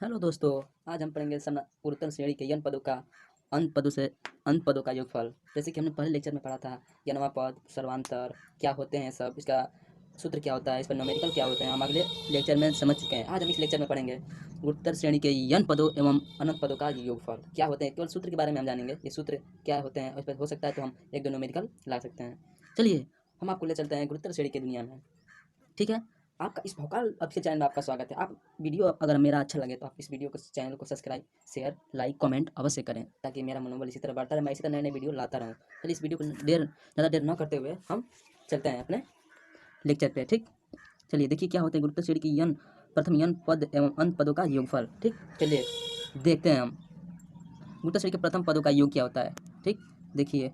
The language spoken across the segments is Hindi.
हेलो दोस्तों, आज हम पढ़ेंगे गुरुत्तम श्रेणी के यन पदों का अंत पदों का योगफल। जैसे कि हमने पहले लेक्चर में पढ़ा था यनवा पद, सर्वांतर क्या होते हैं, सब इसका सूत्र क्या होता है, इसका न्यूमेरिकल क्या होते हैं, हम अगले लेक्चर में समझ चुके हैं। आज हम इस लेक्चर में पढ़ेंगे गुरुत्तर श्रेणी के यन पदों एवं अनंत पदों का योगफल क्या होते हैं। केवल सूत्र के बारे में हम जानेंगे, ये सूत्र क्या होते हैं, उस पर हो सकता है तो हम एक दो न्यूमेरिकल ला सकते हैं। चलिए हम आपको ले चलते हैं गुरुत्तर श्रेणी की दुनिया में। ठीक है, आपका इस भोकाल ऑफिशियल चैनल में आपका स्वागत है। आप वीडियो अगर मेरा अच्छा लगे तो आप इस वीडियो को चैनल को सब्सक्राइब, शेयर, लाइक, कमेंट अवश्य करें ताकि मेरा मनोबल इसी तरह बढ़ता रहे, मैं इसी तरह नए नए वीडियो लाता रहूँ। चलिए इस वीडियो को ज़्यादा देर न करते हुए हम चलते हैं अपने लेक्चर पे। ठीक, चलिए देखिए क्या होते हैं गुरुत्व श्रेणी की प्रथम यन पद एवं अंत पदों का योगफल। ठीक, चलिए देखते हैं हम गुरुत्व श्रेणी के प्रथम पदों का योग क्या होता है। ठीक, देखिए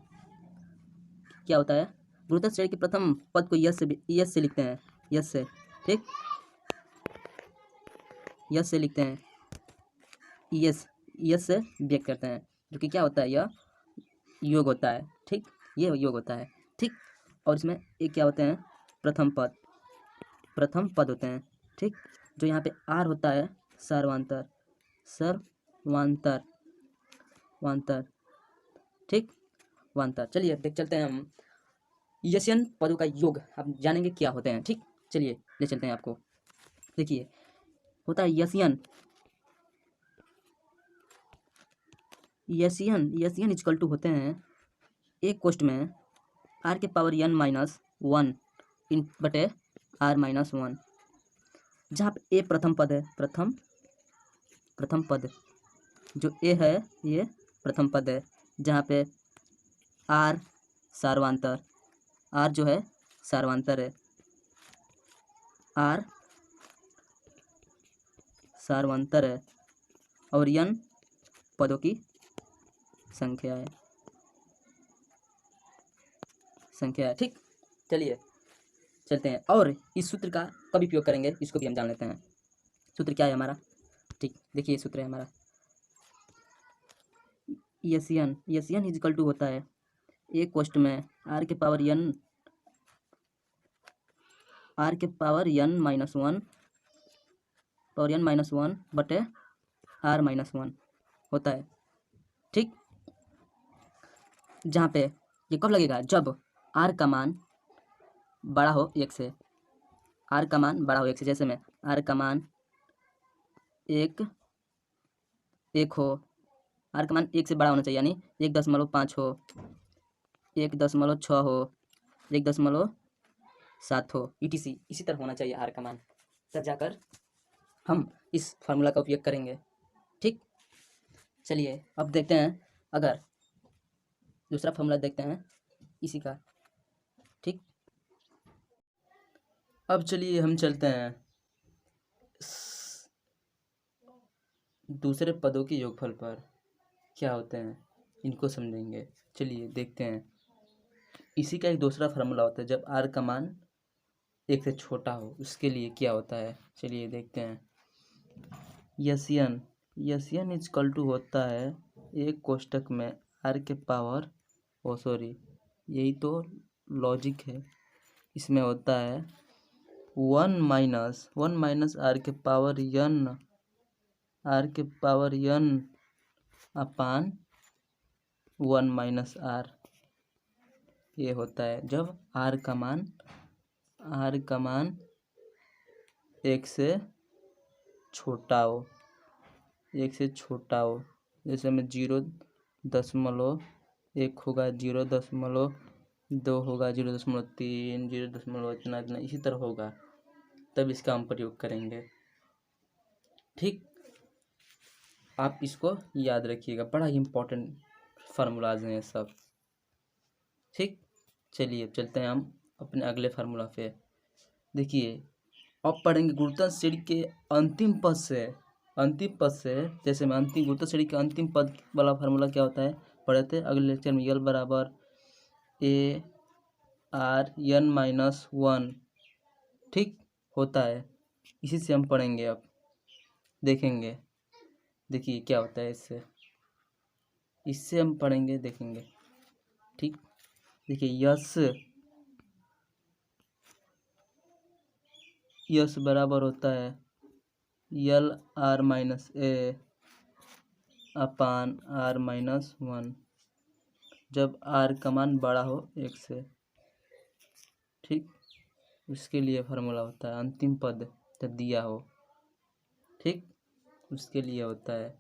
क्या होता है। गुरुत्व श्रेणी के प्रथम पद को यस से लिखते हैं, यस से। ठीक, यस से लिखते हैं, यस यस से व्यक्त करते हैं, जो कि क्या होता है, यह योग होता है। ठीक, ये योग होता है। ठीक, और इसमें एक क्या होते हैं, प्रथम पद होते हैं। ठीक, जो यहाँ पे आर होता है, सर्वांतर, सर्वांतर, वांतर। ठीक, वांतर। चलिए देख चलते हैं हम यसियन पदों का योग, आप जानेंगे क्या होते हैं। ठीक, चलिए ले चलते हैं आपको। देखिए होता है यसियन, यसियन इक्वल टू होते हैं एक कोष्ठ में आर के power n minus one in बटे आर माइनस वन, जहाँ पे ए प्रथम पद है, प्रथम पद जो ए है ये प्रथम पद है, जहाँ पे आर सार्वांतर, आर जो है सार्वांतर है, आर सार्वांतर है, और n पदों की संख्या है, ठीक, चलिए चलते हैं और इस सूत्र का कब उपयोग करेंगे इसको भी हम जान लेते हैं। सूत्र क्या है हमारा। ठीक, देखिए ये सूत्र है हमारा, यसियन इजिकल टू होता है एक कोष्ठ में आर के पावर n माइनस वन बटे आर माइनस वन होता है। ठीक, जहाँ पे ये कब लगेगा, जब आर का मान बड़ा हो एक से, आर का मान बड़ा हो एक से। जैसे में आर का मान एक हो, आर का मान एक से बड़ा होना चाहिए, यानी 1.5 हो, 1.6 हो, 1.7 हो, ETC इसी तरह होना चाहिए आर का मान, तब जाकर हम इस फार्मूला का उपयोग करेंगे। ठीक, चलिए अब देखते हैं, अगर दूसरा फार्मूला देखते हैं इसी का। ठीक, अब चलिए हम चलते हैं दूसरे पदों के योगफल पर, क्या होते हैं इनको समझेंगे। चलिए देखते हैं, इसी का एक दूसरा फार्मूला होता है, जब आर का मान एक से छोटा हो उसके लिए क्या होता है। चलिए देखते हैं, यसियन इजकल टू होता है एक कोष्ठक में आर के पावर, यही तो लॉजिक है, इसमें होता है वन माइनस आर के power n upon 1 minus r, ये होता है जब आर का मान एक से छोटा हो, जैसे में 0.1 होगा, 0.2 होगा, 0.3, 0. इतना इसी तरह होगा, तब इसका हम प्रयोग करेंगे। ठीक, आप इसको याद रखिएगा, बड़ा ही इम्पोर्टेंट फार्मूलाज हैं सब। ठीक, चलिए चलते हैं हम अपने अगले फार्मूला पे। देखिए अब पढ़ेंगे गुरुत्व श्रेणी के अंतिम पद से, जैसे में अंतिम गुरुत्व श्रेणी के अंतिम पद वाला फार्मूला क्या होता है पढ़े थे अगले लेक्चर में, यल बराबर A R n minus one. ठीक, होता है, इसी से हम पढ़ेंगे। अब देखेंगे, देखिए क्या होता है इससे हम पढ़ेंगे, देखेंगे। ठीक, देखिए यस बराबर होता है l r minus a upon r minus 1 जब आर का मान बड़ा हो 1 से। ठीक, उसके लिए फार्मूला होता है अंतिम पद जब दिया हो। ठीक, उसके लिए होता है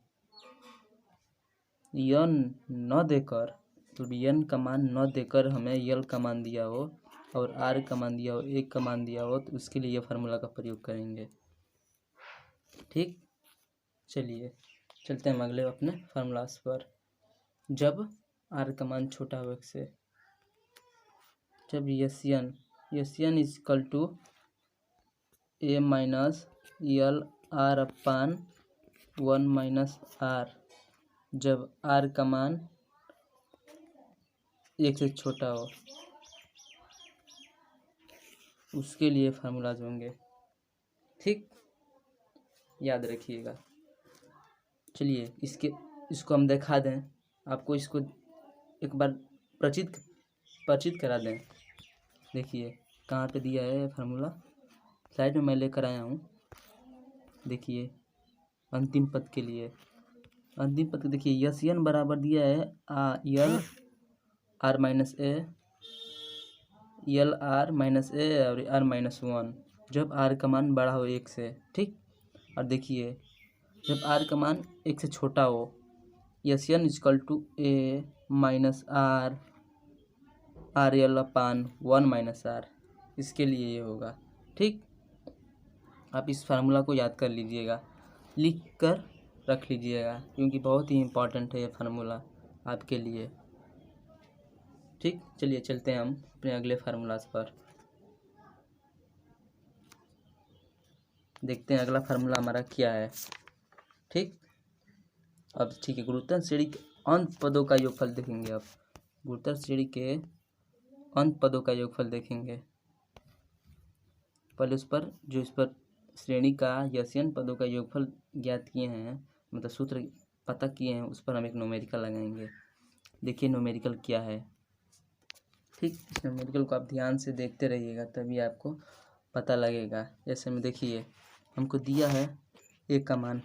यन न देकर, तो यन का मान न देकर हमें यल का मान दिया हो और आर का मान दिया हो, 1 का मान दिया हो, तो उसके लिए फार्मूला का प्रयोग करेंगे। ठीक, चलिए चलते हैं अगले अपने फार्मूलास पर। जब आर का मान छोटा हो 1 से, जब n is equal to a minus l r upon 1 minus r, जब आर का मान 1 से छोटा हो, उसके लिए फार्मूलाज होंगे। ठीक, याद रखिएगा। चलिए इसको हम दिखा दें आपको, इसको एक बार परिचित करा दें। देखिए कहाँ पे दिया है फार्मूला, स्लाइड में मैं लेकर आया हूँ। देखिए अंतिम पद के लिए, अंतिम पद देखिए यन बराबर दिया है l r minus a, l r minus a और आर माइनस 1 जब आर का मान बड़ा हो 1 से। ठीक, और देखिए जब आर का मान 1 से छोटा हो, n is equal to a minus r r l upon 1 minus r, इसके लिए ये होगा। ठीक, आप इस फार्मूला को याद कर लीजिएगा, लिख कर रख लीजिएगा, क्योंकि बहुत ही इम्पोर्टेंट है ये फार्मूला आपके लिए। ठीक, चलिए चलते हैं हम अपने अगले फार्मूलाज पर। देखते हैं अगला फार्मूला हमारा क्या है। ठीक, अब ठीक है, गुरुत्वाकर्षण श्रेणी के अंत पदों का योगफल देखेंगे। अब गुरुत्वाकर्षण श्रेणी के अंत पदों का योगफल देखेंगे। पहले उस पर जो इस पर श्रेणी का यन पदों का योगफल ज्ञात किए हैं, मतलब सूत्र पता किए हैं, उस पर हम एक न्यूमेरिकल लगाएंगे। देखिए न्यूमेरिकल क्या है। ठीक, इस न्यूमेरिकल को आप ध्यान से देखते रहिएगा, तभी आपको पता लगेगा। जैसे में देखिए हमको दिया है ए का मान,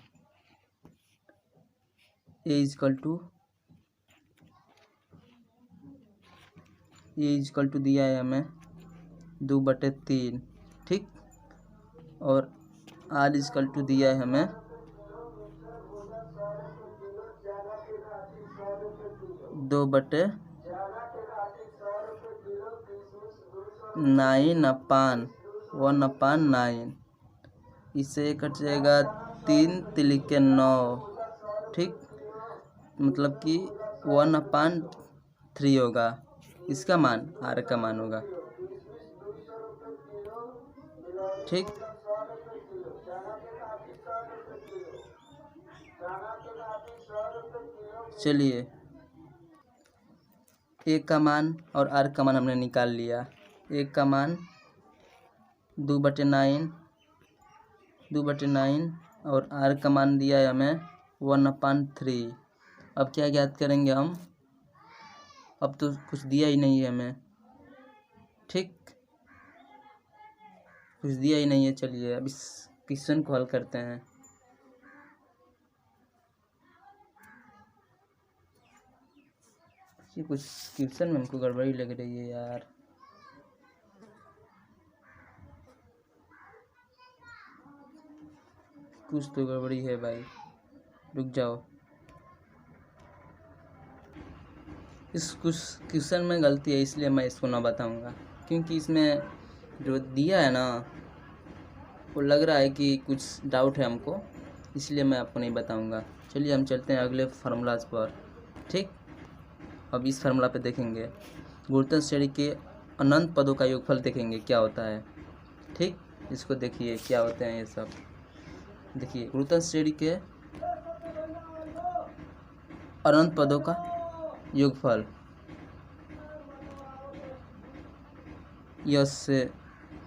ए इजकल टू दिया है हमें 2/3। ठीक, और आर इजकल टू दिया है हमें 2/9/1/9, इससे कट जाएगा 3×9। ठीक, मतलब कि 1/3 होगा इसका मान, आर का मान होगा। ठीक, चलिए ए का मान और आर का मान हमने निकाल लिया। ए का मान 2/9 और आर का मान दिया है हमें 1/3। अब क्या ज्ञात करेंगे हम, अब तो कुछ दिया ही नहीं है हमें। ठीक, कुछ दिया ही नहीं है। चलिए अब इस क्वेश्चन को हल करते हैं। ये कुछ क्वेश्चन में हमको गड़बड़ी लग रही है यार। कुछ तो गड़बड़ी है भाई, रुक जाओ। इस कुछ क्वेश्चन में गलती है, इसलिए मैं इसको ना बताऊंगा, क्योंकि इसमें जो दिया है ना वो लग रहा है कि कुछ डाउट है हमको, इसलिए मैं आपको नहीं बताऊंगा। चलिए हम चलते हैं अगले फार्मूलाज पर। ठीक, अब इस फार्मूला पे देखेंगे गुरुत्वाकर्षण श्रेणी के अनंत पदों का योगफल देखेंगे क्या होता है। ठीक, इसको देखिए क्या होते हैं ये सब। देखिए गुरुत्वाकर्षण श्रेणी के अनंत पदों का योगफल यश से,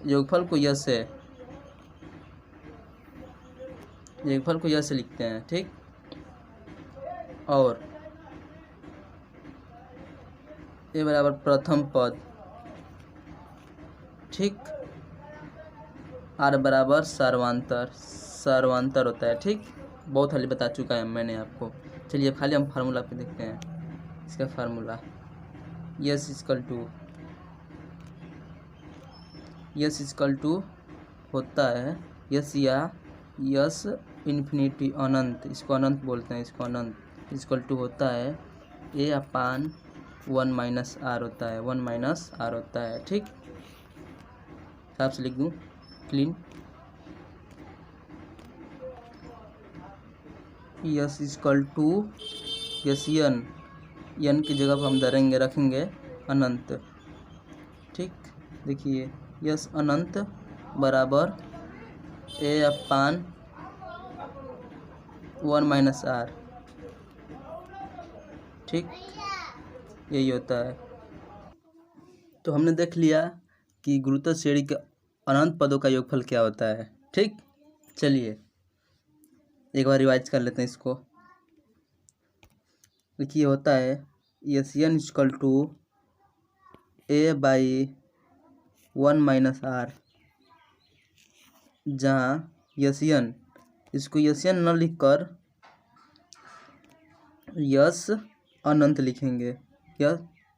योगफल को यश से लिखते हैं। ठीक, और ए बराबर प्रथम पद, ठीक, आर बराबर सर्वांतर सर्वांतर होता है। ठीक, बहुत हाली बता चुका है मैंने आपको। चलिए खाली हम फार्मूला पे देखते हैं इसका फार्मूला। यस इक्वल टू होता है यस या यस इन्फिनिटी अनंत, इसको अनंत बोलते हैं, इसको अनंत इक्वल टू होता है ए अपान 1 माइनस आर होता है, 1 माइनस आर होता है। ठीक, साफ से लिख दूँ clean. S equal to S n की जगह पर हम धरेंगे, रखेंगे अनंत। ठीक, देखिए यस अनंत बराबर ए अपान 1 माइनस आर। ठीक, यही होता है। तो हमने देख लिया कि गुरुत्व श्रेणी के अनंत पदों का योगफल क्या होता है। ठीक, चलिए एक बार रिवाइज कर लेते हैं इसको। देखिए होता है S n equal to a by 1 minus r, जहाँ यस एन, इसको यस एन न लिखकर यस अनंत लिखेंगे।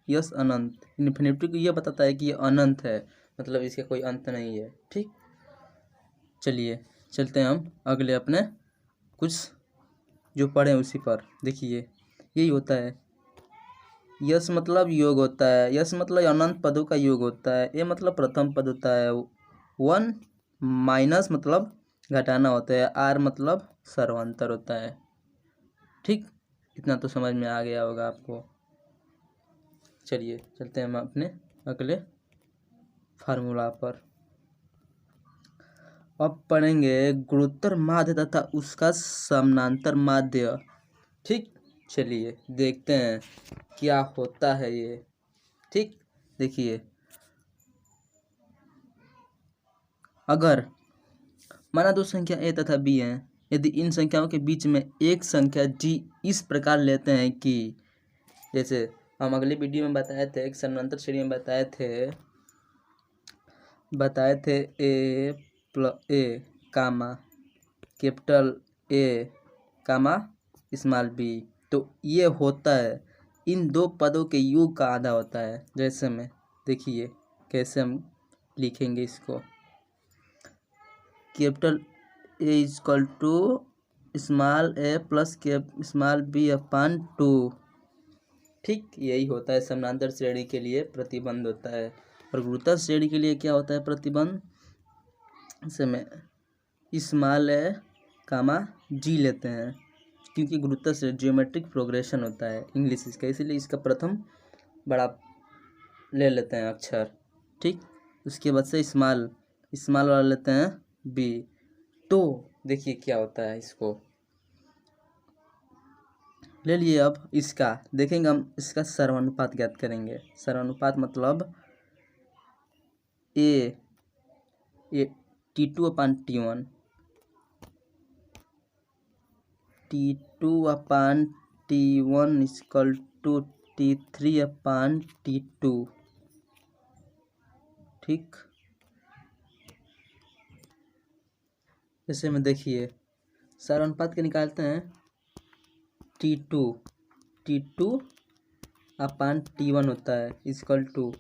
यस अनंत इन्फिनिटी को ये बताता है कि ये अनंत है, मतलब इसका कोई अंत नहीं है। ठीक, चलिए चलते हैं हम अगले अपने कुछ जो पढ़े उसी पर। देखिए यही होता है, यस मतलब योग होता है, यस मतलब अनंत पदों का योग होता है, ए मतलब प्रथम पद होता है, 1 माइनस मतलब घटाना होता है, आर मतलब सर्वांतर होता है। ठीक, इतना तो समझ में आ गया होगा आपको। चलिए चलते हैं हम अपने अगले फार्मूला पर। अब पढ़ेंगे गुरुत्तर माध्य तथा उसका समानांतर माध्य। ठीक, चलिए देखते हैं क्या होता है ये। ठीक, देखिए अगर माना दो संख्या ए तथा बी हैं, यदि इन संख्याओं के बीच में एक संख्या जी इस प्रकार लेते हैं कि, जैसे हम अगले वीडियो में बताए थे, एक समानांतर श्रेणी में बताए थे a comma capital A comma small b. तो ये होता है इन दो पदों के योग का आधा होता है। जैसे में देखिए कैसे हम लिखेंगे इसको, capital A equal to small a plus small b upon 2। ठीक, यही होता है समानांतर श्रेणी के लिए प्रतिबंध होता है। और गुरुत्व श्रेणी के लिए क्या होता है प्रतिबंध, समय स्मॉल ए कामा जी लेते हैं, क्योंकि गुरुत्व से जियोमेट्रिक प्रोग्रेशन होता है इंग्लिश इसका, इसीलिए इसका प्रथम बड़ा ले लेते हैं अक्षर। ठीक, उसके बाद से स्मॉल वाला लेते हैं बी। तो देखिए क्या होता है, इसको ले लिए। अब इसका देखेंगे हम, इसका सर्वानुपात ज्ञात करेंगे। सर्वानुपात मतलब ए T2 upon T1, T2 upon T1 equal to T3 upon T2। ठीक, जैसे में देखिए सर्वानुपात के निकालते हैं, T2 अपान T1 होता है equal to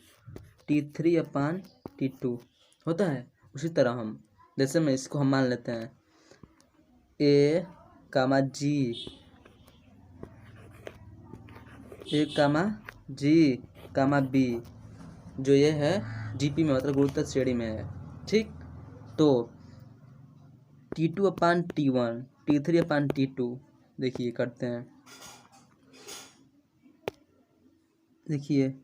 T3 upon T2 होता है। उसी तरह हम जैसे में इसको हम मान लेते हैं ए कामा जी कामा बी, जो ये है जीपी में मतलब गुरुत्व श्रेणी में है। ठीक, तो T2 अपान T1, T3 अपान T2, देखिए करते हैं। देखिए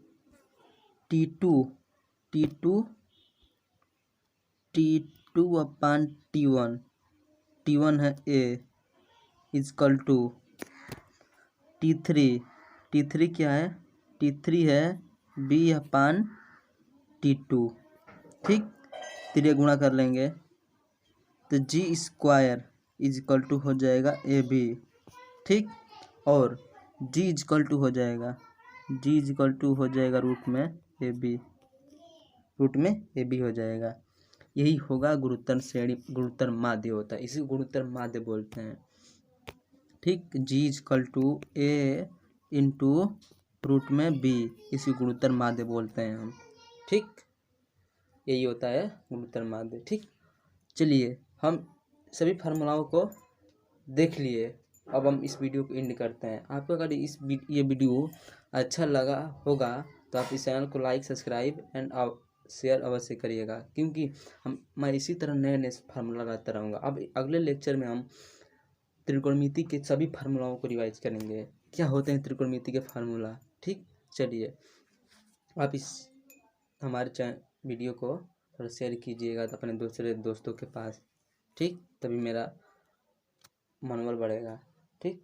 T2 अपान T1 है ए इक्वल टू T3 क्या है, T3 है बी अपान T2। ठीक, तीन गुणा कर लेंगे तो जी स्क्वायर इक्वल टू हो जाएगा ए बी। ठीक, और जी इक्वल टू हो जाएगा रूट में ए बी हो जाएगा। यही होगा गुरुत्तर श्रेणी, गुरुत्तर माध्य होता है, इसी गुरुत्तर माध्य बोलते हैं। ठीक, G equal to a into root में बी, इसी गुरुत्तर माध्य बोलते हैं हम। ठीक, यही होता है गुरुत्तर माध्य। ठीक, चलिए हम सभी फार्मूलाओं को देख लिए, अब हम इस वीडियो को एंड करते हैं। आपको अगर ये वीडियो अच्छा लगा होगा तो आप इस चैनल को लाइक, सब्सक्राइब एंड शेयर अवश्य करिएगा, क्योंकि मैं इसी तरह नए नए फार्मूला लाता रहूँगा। अब अगले लेक्चर में हम त्रिकोणमिति के सभी फार्मूलाओं को रिवाइज करेंगे, क्या होते हैं त्रिकोणमिति के फार्मूला। ठीक, चलिए आप इस हमारे वीडियो को थोड़ा शेयर कीजिएगा तो अपने दूसरे दोस्तों के पास। ठीक, तभी मेरा मनोबल बढ़ेगा। ठीक,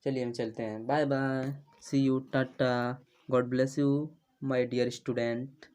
चलिए हम चलते हैं, bye bye, see you, tata, God bless you my dear student.